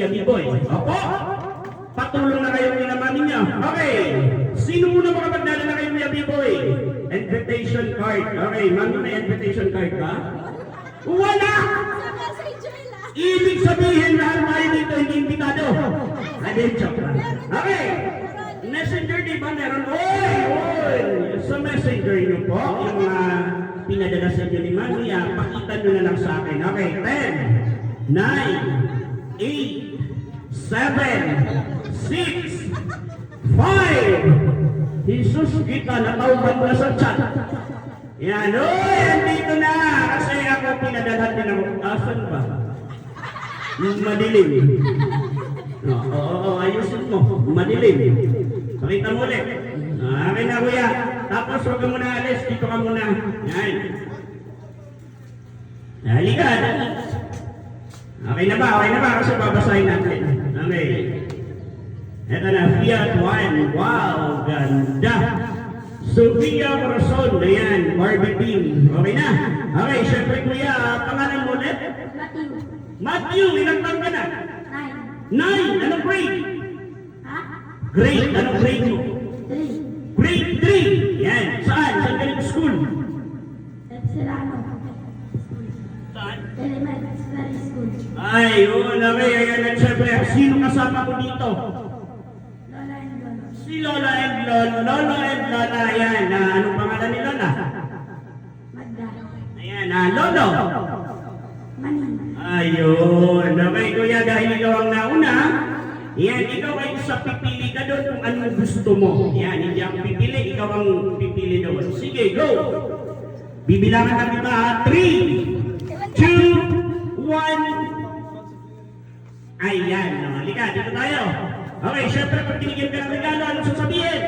Yabi Boy. Opo? Patulong na kayo ni mami niya. Okay. Sino muna makapagdala na kayo ni Yabi Boy? Invitation card. Okay, mami, may invitation card ka? Wala! Ibig sabihin lahat tayo dito hindi imbitado. Hindi, joke lang. Okay. Messenger, di ba meron? Oy! Sa messenger niyo po, yung pinadala sa inyo ni Mami, pakita nyo na lang sa akin. Okay, 10, 9, 8, 7, 6, 5. Jesus, kita natawag na sa chat. Yan, oy! Andito na! Kasi ako pinadala din ako. Asan ba? Yung madilim. Oo, ayusin mo. Madilim. Pakita mo ulit. Okay na, kuya. Tapos huwag ka muna alis. Dito ka muna. Yan. Halika. Okay na ba? Okay na ba? Kasi babasahin natin. Okay. Ito na. Fiat 1. Wow, ganda. Sofia Corazon. Ayan. Barbie Team. Okay na. Okay, syempre kuya. Pangalan mo ulit? Matthew, ilang taon ka na? 9. Anong grade? Ha? Grade, anong grade mo? 3. Grade 3. Yan, saan? Saan ka nag-school? Epsilano. Saan? Elementary school. Ay, oo, okay. Ayan, at syempre, sino kasama mo dito? Lola and Lolo. Si Lola and Lolo. Lolo and Lola, ayan. Anong pangalan ni Lola? Magda. Ayan, Lolo. Manin. Ayun. Okay, kuya, dahil ikaw ang nauna, yan, ikaw ay isa pipili ka doon kung anong gusto mo. Yan, hindi ako pipili, ikaw ang pipili doon. Sige, go! Bibilangan na kita, 3, 2, 1. Ayan, halika, dito tayo. Okay, syempre, pag binigyan ka ng regalo, anong sasabihin?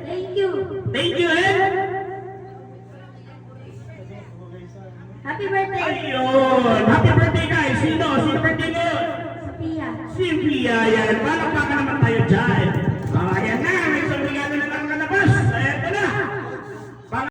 Thank you. Thank you, eh? Happy birthday. Ayun! Happy birthday, guys! Sino? Sino birthday mo? Sophia. Cynthia, yan. Para